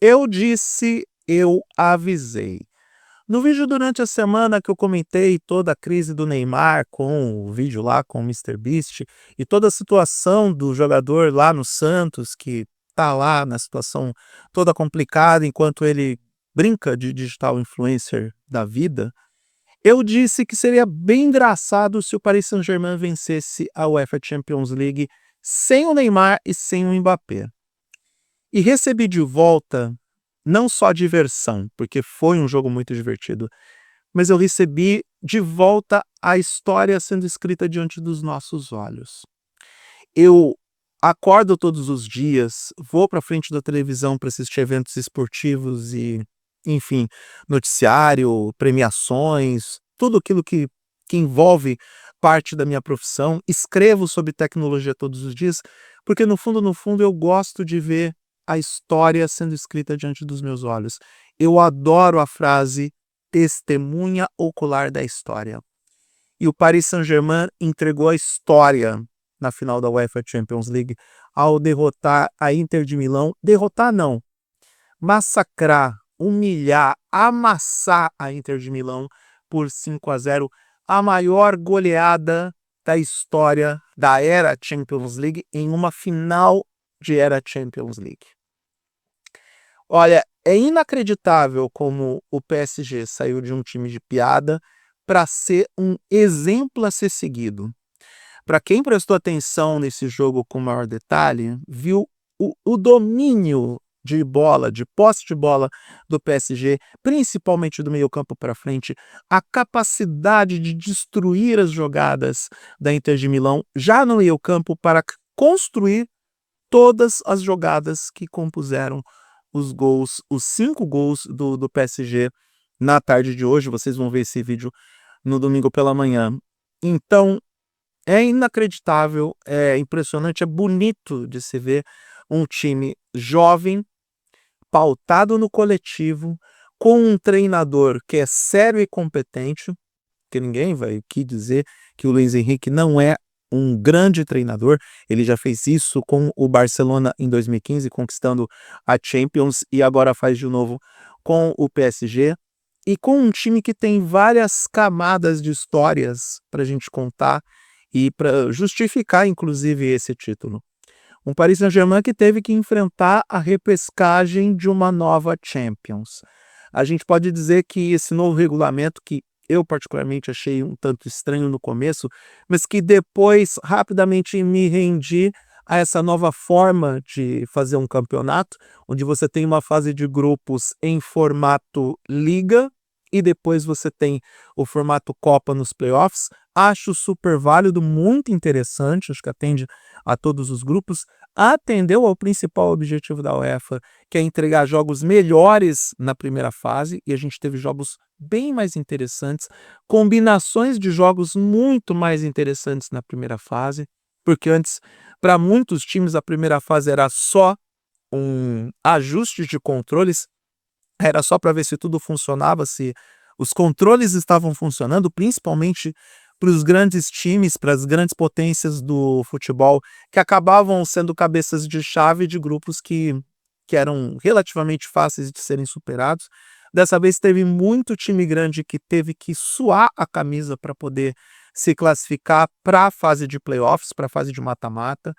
Eu disse, eu avisei. No vídeo durante a semana que eu comentei toda a crise do Neymar com o vídeo lá com o MrBeast e toda a situação do jogador lá no Santos, que tá lá na situação toda complicada enquanto ele brinca de digital influencer da vida, eu disse que seria bem engraçado se o Paris Saint-Germain vencesse a UEFA Champions League sem o Neymar e sem o Mbappé. E recebi de volta não só diversão, porque foi um jogo muito divertido, mas eu recebi de volta a história sendo escrita diante dos nossos olhos. Eu acordo todos os dias, vou para frente da televisão para assistir eventos esportivos e, enfim, noticiário, premiações, tudo aquilo que envolve parte da minha profissão. Escrevo sobre tecnologia todos os dias, porque no fundo, eu gosto de ver a história sendo escrita diante dos meus olhos. Eu adoro a frase testemunha ocular da história. E o Paris Saint-Germain entregou a história na final da UEFA Champions League ao derrotar a Inter de Milão. Derrotar não, massacrar, humilhar, amassar a Inter de Milão por 5-0, a maior goleada da história da era Champions League em uma final de era Champions League. Olha, é inacreditável como o PSG saiu de um time de piada para ser um exemplo a ser seguido. Para quem prestou atenção nesse jogo com maior detalhe, viu o domínio de bola, de posse de bola do PSG, principalmente do meio-campo para frente, a capacidade de destruir as jogadas da Inter de Milão já no meio-campo para construir todas as jogadas que compuseram os gols, os 5 gols do PSG na tarde de hoje. Vocês vão ver esse vídeo no domingo pela manhã. Então, é inacreditável, é impressionante, é bonito de se ver um time jovem, pautado no coletivo, com um treinador que é sério e competente, que ninguém vai aqui dizer que o Luiz Henrique não é um grande treinador. Ele já fez isso com o Barcelona em 2015, conquistando a Champions, e agora faz de novo com o PSG. E com um time que tem várias camadas de histórias para a gente contar e para justificar, inclusive, esse título. Um Paris Saint-Germain que teve que enfrentar a repescagem de uma nova Champions. A gente pode dizer que esse novo regulamento, que eu particularmente achei um tanto estranho no começo, mas que depois rapidamente me rendi a essa nova forma de fazer um campeonato, onde você tem uma fase de grupos em formato liga e depois você tem o formato Copa nos playoffs. Acho super válido, muito interessante, acho que atende a todos os grupos, atendeu ao principal objetivo da UEFA, que é entregar jogos melhores na primeira fase, e a gente teve jogos bem mais interessantes, combinações de jogos muito mais interessantes na primeira fase, porque antes, para muitos times, a primeira fase era só um ajuste de controles, era só para ver se tudo funcionava, se os controles estavam funcionando, principalmente para os grandes times, para as grandes potências do futebol, que acabavam sendo cabeças de chave de grupos que eram relativamente fáceis de serem superados. Dessa vez teve muito time grande que teve que suar a camisa para poder se classificar para a fase de playoffs, para a fase de mata-mata.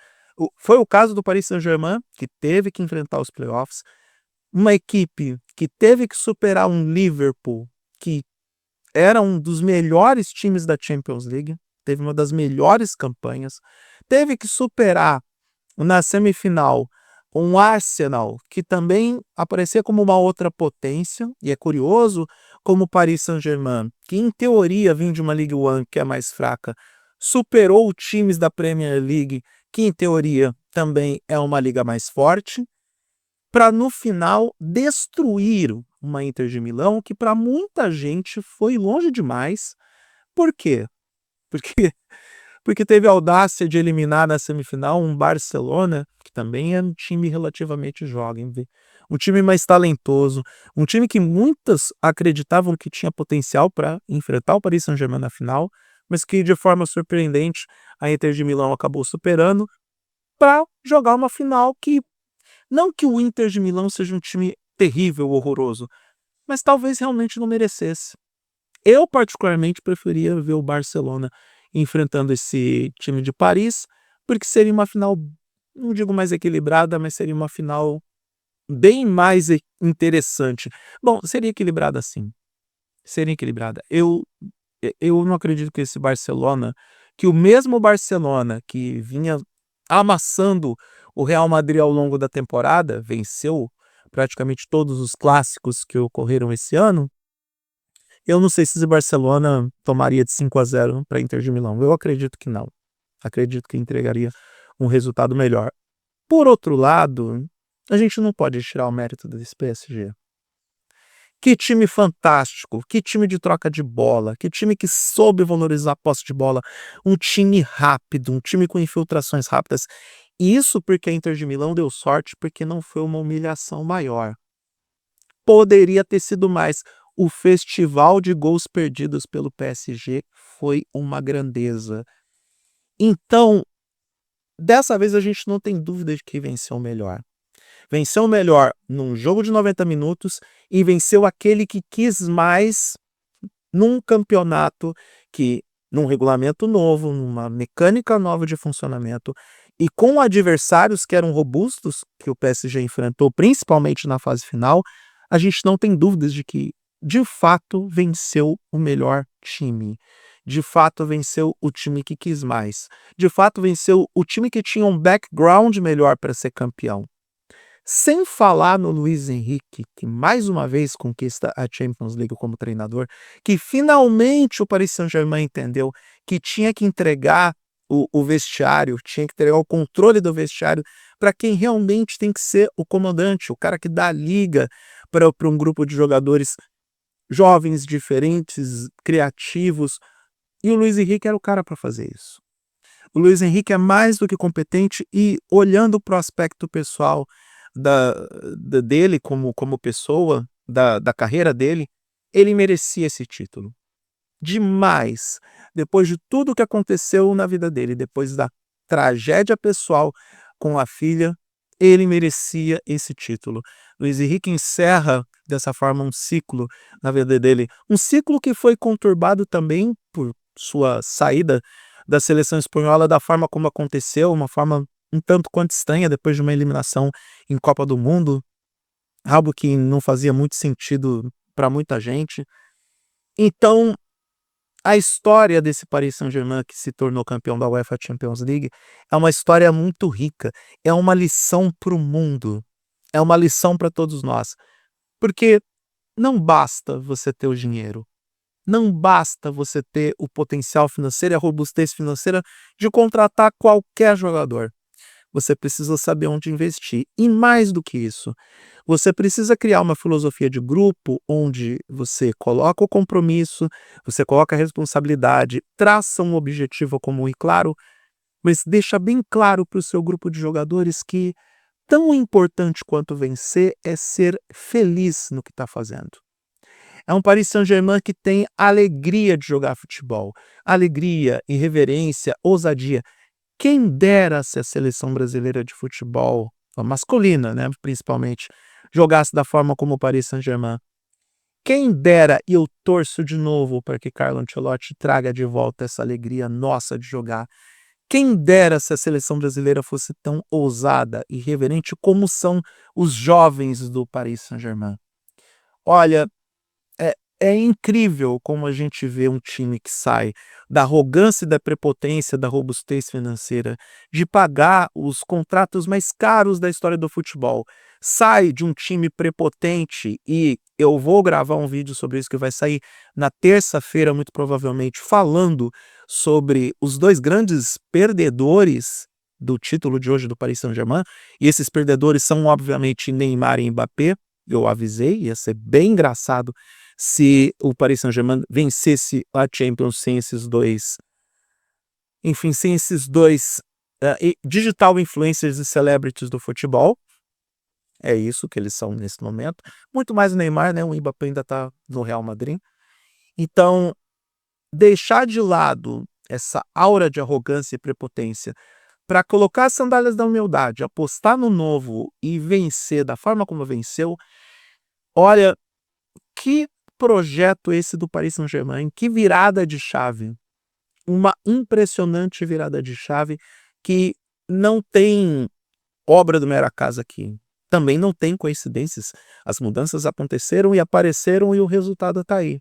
Foi o caso do Paris Saint-Germain, que teve que enfrentar os playoffs. Uma equipe que teve que superar um Liverpool, que era um dos melhores times da Champions League, teve uma das melhores campanhas, teve que superar na semifinal um Arsenal, que também aparecia como uma outra potência, e é curioso como o Paris Saint-Germain, que em teoria vinha de uma Ligue 1 que é mais fraca, superou times da Premier League, que em teoria também é uma liga mais forte, para no final destruir uma Inter de Milão que para muita gente foi longe demais. Por quê? Porque porque teve a audácia de eliminar na semifinal um Barcelona, que também é um time relativamente jovem, um time mais talentoso, um time que muitas acreditavam que tinha potencial para enfrentar o Paris Saint-Germain na final, mas que de forma surpreendente a Inter de Milão acabou superando para jogar uma final que não que o Inter de Milão seja um time terrível, horroroso, mas talvez realmente não merecesse. Eu particularmente preferia ver o Barcelona enfrentando esse time de Paris, porque seria uma final, não digo mais equilibrada, mas seria uma final bem mais interessante. Bom, seria equilibrada sim, seria equilibrada. Eu não acredito que esse Barcelona, que o mesmo Barcelona que vinha amassando o Real Madrid ao longo da temporada, venceu praticamente todos os clássicos que ocorreram esse ano, eu não sei se esse Barcelona tomaria de 5-0 para Inter de Milão. Eu acredito que não. Acredito que entregaria um resultado melhor. Por outro lado, a gente não pode tirar o mérito desse PSG. Que time fantástico, que time de troca de bola, que time que soube valorizar a posse de bola, um time rápido, um time com infiltrações rápidas. E isso porque a Inter de Milão deu sorte, porque não foi uma humilhação maior. Poderia ter sido mais. O festival de gols perdidos pelo PSG foi uma grandeza. Então, dessa vez a gente não tem dúvida de que venceu o melhor. Venceu o melhor num jogo de 90 minutos e venceu aquele que quis mais num campeonato que, num regulamento novo, numa mecânica nova de funcionamento e com adversários que eram robustos, que o PSG enfrentou, principalmente na fase final, a gente não tem dúvidas de que, de fato, venceu o melhor time. De fato, venceu o time que quis mais. De fato, venceu o time que tinha um background melhor para ser campeão. Sem falar no Luiz Henrique, que mais uma vez conquista a Champions League como treinador, que finalmente o Paris Saint-Germain entendeu que tinha que entregar o vestiário, tinha que entregar o controle do vestiário para quem realmente tem que ser o comandante, o cara que dá a liga para um grupo de jogadores jovens, diferentes, criativos. E o Luiz Henrique era o cara para fazer isso. O Luiz Henrique é mais do que competente e, olhando para o aspecto pessoal da, dele como pessoa, da carreira dele, ele merecia esse título. Demais. Depois de tudo que aconteceu na vida dele, depois da tragédia pessoal com a filha, ele merecia esse título. Luiz Henrique encerra dessa forma um ciclo na vida dele. Um ciclo que foi conturbado também por sua saída da seleção espanhola da forma como aconteceu, uma forma um tanto quanto estranha depois de uma eliminação em Copa do Mundo, algo que não fazia muito sentido para muita gente. Então, a história desse Paris Saint-Germain que se tornou campeão da UEFA Champions League é uma história muito rica, é uma lição para o mundo, é uma lição para todos nós, porque não basta você ter o dinheiro, não basta você ter o potencial financeiro e a robustez financeira de contratar qualquer jogador. Você precisa saber onde investir. E mais do que isso, você precisa criar uma filosofia de grupo onde você coloca o compromisso, você coloca a responsabilidade, traça um objetivo comum e claro, mas deixa bem claro para o seu grupo de jogadores que tão importante quanto vencer é ser feliz no que está fazendo. É um Paris Saint-Germain que tem alegria de jogar futebol, alegria, irreverência, ousadia. Quem dera se a seleção brasileira de futebol, a masculina, né, principalmente, jogasse da forma como o Paris Saint-Germain. Quem dera, e eu torço de novo para que Carlo Ancelotti traga de volta essa alegria nossa de jogar. Quem dera se a seleção brasileira fosse tão ousada e reverente como são os jovens do Paris Saint-Germain. Olha, é incrível como a gente vê um time que sai da arrogância e da prepotência, da robustez financeira, de pagar os contratos mais caros da história do futebol. Sai de um time prepotente e eu vou gravar um vídeo sobre isso que vai sair na terça-feira, muito provavelmente, falando sobre os dois grandes perdedores do título de hoje do Paris Saint-Germain. E esses perdedores são, obviamente, Neymar e Mbappé. Eu avisei, ia ser bem engraçado se o Paris Saint-Germain vencesse a Champions sem esses dois, enfim, sem esses dois digital influencers e celebrities do futebol. É isso que eles são nesse momento. Muito mais o Neymar, né? O Mbappé ainda está no Real Madrid. Então, deixar de lado essa aura de arrogância e prepotência para colocar as sandálias da humildade, apostar no novo e vencer da forma como venceu, Olha, que projeto esse do Paris Saint-Germain, que virada de chave. Uma impressionante virada de chave que não tem obra do mero acaso aqui. Também não tem coincidências. As mudanças aconteceram e apareceram e o resultado está aí.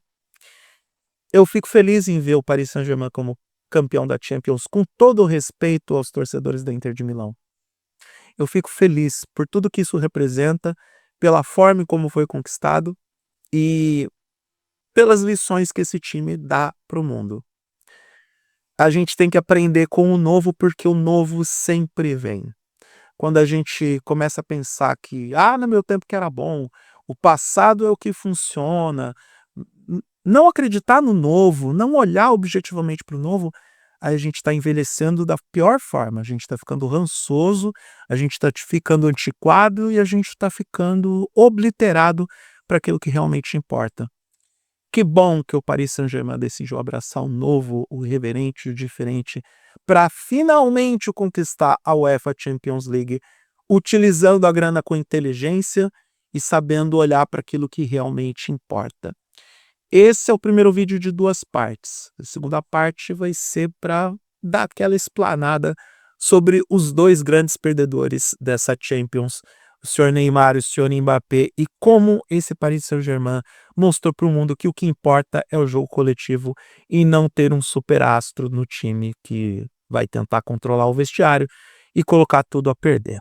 Eu fico feliz em ver o Paris Saint-Germain como campeão da Champions, com todo o respeito aos torcedores da Inter de Milão. Eu fico feliz por tudo que isso representa, pela forma como foi conquistado e pelas lições que esse time dá para o mundo. A gente tem que aprender com o novo, porque o novo sempre vem. Quando a gente começa a pensar que, no meu tempo que era bom, o passado é o que funciona, não acreditar no novo, não olhar objetivamente para o novo, aí a gente está envelhecendo da pior forma, a gente está ficando rançoso, a gente está ficando antiquado e a gente está ficando obliterado para aquilo que realmente importa. Que bom que o Paris Saint-Germain decidiu abraçar o novo, o irreverente, o diferente, para finalmente conquistar a UEFA Champions League, utilizando a grana com inteligência e sabendo olhar para aquilo que realmente importa. Esse é o primeiro vídeo de 2 partes. A segunda parte vai ser para dar aquela explanada sobre os 2 grandes perdedores dessa Champions, o senhor Neymar e o senhor Mbappé, e como esse Paris Saint-Germain mostrou para o mundo que o que importa é o jogo coletivo e não ter um superastro no time que vai tentar controlar o vestiário e colocar tudo a perder.